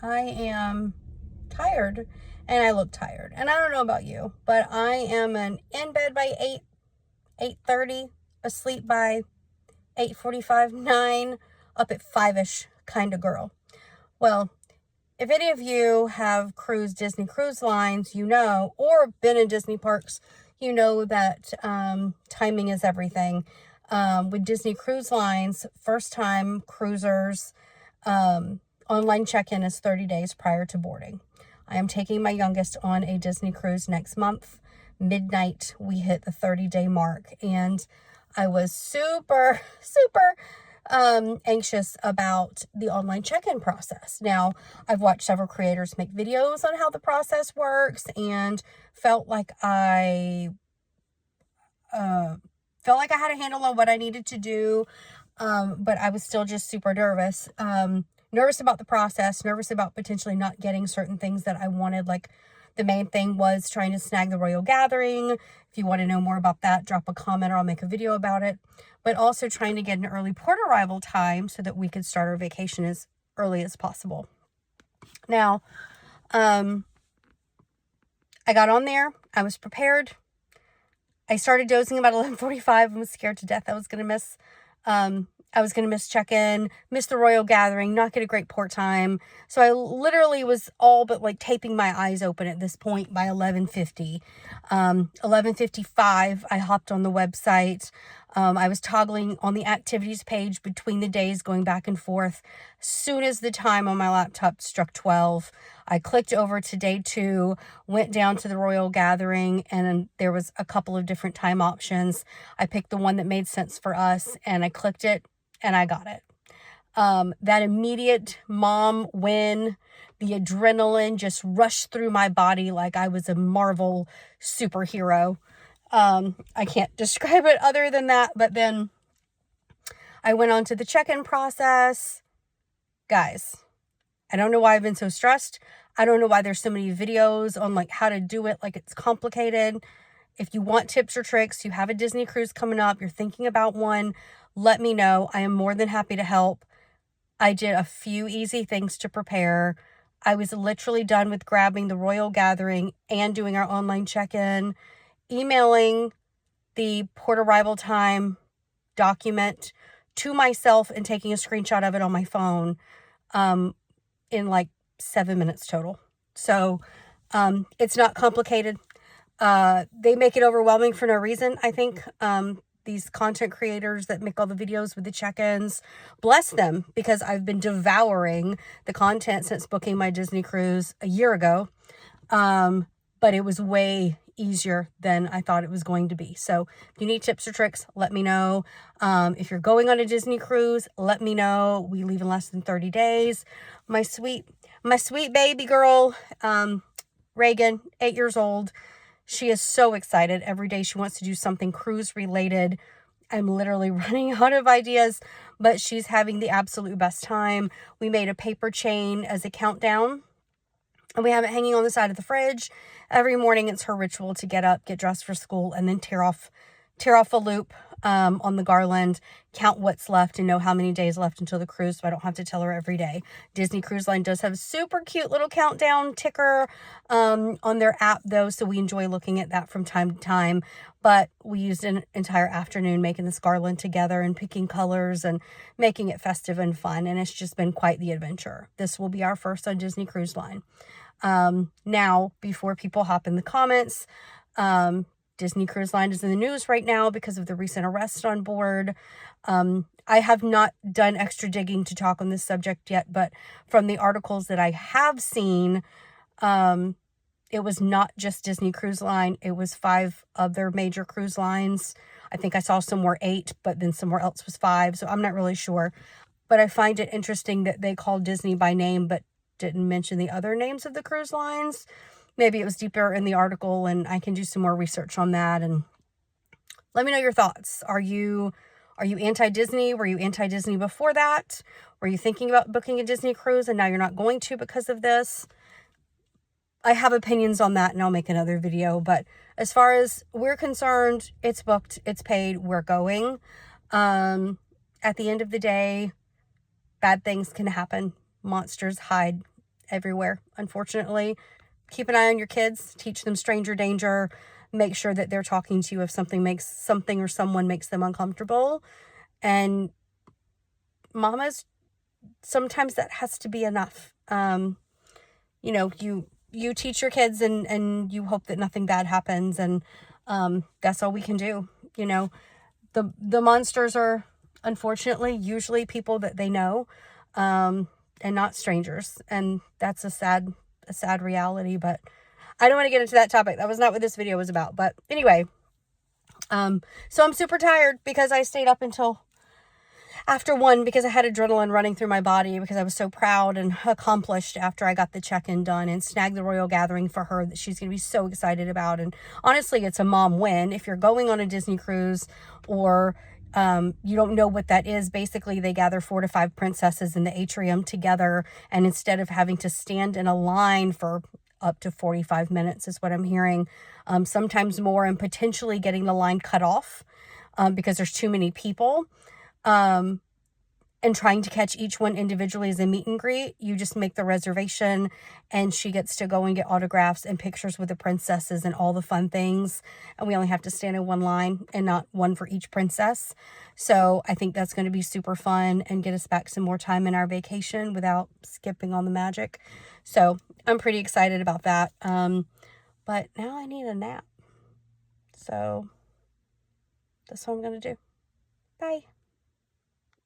I am tired and I look tired. And I don't know about you, but I am in bed by 8, 8:30, asleep by 8:45, 9, up at 5ish kind of girl. Well, if any of you have cruised Disney Cruise Lines, you know, or been in Disney parks, you know that timing is everything. With Disney Cruise Lines, first time cruisers, online check-in is 30 days prior to boarding. I am taking my youngest on a Disney cruise next month. Midnight, we hit the 30-day mark, and I was super, super anxious about the online check-in process. Now, I've watched several creators make videos on how the process works and felt like I had a handle on what I needed to do, but I was still just super nervous. Nervous about the process, nervous about potentially not getting certain things that I wanted. Like, the main thing was trying to snag the Royal Gathering. If you want to know more about that, drop a comment or I'll make a video about it. But also trying to get an early port arrival time so that we could start our vacation as early as possible. Now, I got on there. I was prepared. I started dozing about 11:45 and was scared to death I was going to miss check-in, miss the Royal Gathering, not get a great port time. So I literally was all but like taping my eyes open at this point by 11:50. 11:55, I hopped on the website. I was toggling on the activities page between the days, going back and forth. As soon as the time on my laptop struck 12, I clicked over to day 2, went down to the Royal Gathering, and there was a couple of different time options. I picked the one that made sense for us, and I clicked it, and I got it. That immediate mom win, the adrenaline just rushed through my body like I was a Marvel superhero. I can't describe it other than that, but then I went on to the check-in process. Guys, I don't know why I've been so stressed. I don't know why there's so many videos on like how to do it like it's complicated. If you want tips or tricks, you have a Disney cruise coming up, you're thinking about one, let me know. I am more than happy to help. I did a few easy things to prepare. I was literally done with grabbing the Royal Gathering and doing our online check-in, emailing the port arrival time document to myself and taking a screenshot of it on my phone in like 7 minutes total. So it's not complicated. They make it overwhelming for no reason, I think. These content creators that make all the videos with the check-ins, bless them, because I've been devouring the content since booking my Disney cruise a year ago. But it was way easier than I thought it was going to be. So if you need tips or tricks, let me know. If you're going on a Disney cruise, let me know. We leave in less than 30 days. My sweet baby girl, Reagan, 8 years old. She is so excited. Every day she wants to do something cruise related. I'm literally running out of ideas, but she's having the absolute best time. We made a paper chain as a countdown, and we have it hanging on the side of the fridge. Every morning it's her ritual to get up, get dressed for school, and then tear off a loop on the garland, count what's left, and know how many days left until the cruise, so I don't have to tell her every day. Disney Cruise Line does have a super cute little countdown ticker on their app, though, so we enjoy looking at that from time to time. But we used an entire afternoon making this garland together and picking colors and making it festive and fun, and it's just been quite the adventure. This will be our first on Disney Cruise Line. Now, before people hop in the comments, Disney Cruise Line is in the news right now because of the recent arrest on board. I have not done extra digging to talk on this subject yet, but from the articles that I have seen, it was not just Disney Cruise Line. It was 5 other major cruise lines. I think I saw somewhere 8, but then somewhere else was 5, so I'm not really sure. But I find it interesting that they called Disney by name, but didn't mention the other names of the cruise lines. Maybe it was deeper in the article, and I can do some more research on that. And let me know your thoughts. Are you anti-Disney? Were you anti-Disney before that? Were you thinking about booking a Disney cruise and now you're not going to because of this? I have opinions on that, and I'll make another video. But as far as we're concerned, it's booked, it's paid, we're going. At the end of the day, bad things can happen. Monsters hide everywhere, unfortunately. Keep an eye on your kids. Teach them stranger danger. Make sure that they're talking to you if something or someone makes them uncomfortable. And mamas, sometimes that has to be enough. You know, you teach your kids and you hope that nothing bad happens. And that's all we can do. You know, the monsters are, unfortunately, usually people that they know, and not strangers. And that's a sad reality, but I don't want to get into that topic. That was not what this video was about. But anyway, so I'm super tired because I stayed up until after 1 because I had adrenaline running through my body because I was so proud and accomplished after I got the check-in done and snagged the royal gathering for her that she's going to be so excited about. And honestly, it's a mom win. If you're going on a Disney cruise or you don't know what that is, basically they gather 4 to 5 princesses in the atrium together, and instead of having to stand in a line for up to 45 minutes is what I'm hearing, sometimes more, and potentially getting the line cut off because there's too many people, and trying to catch each one individually as a meet and greet. You just make the reservation and she gets to go and get autographs and pictures with the princesses and all the fun things. And we only have to stand in one line and not one for each princess. So I think that's going to be super fun and get us back some more time in our vacation without skipping on the magic. So I'm pretty excited about that. But now I need a nap. So that's what I'm going to do. Bye.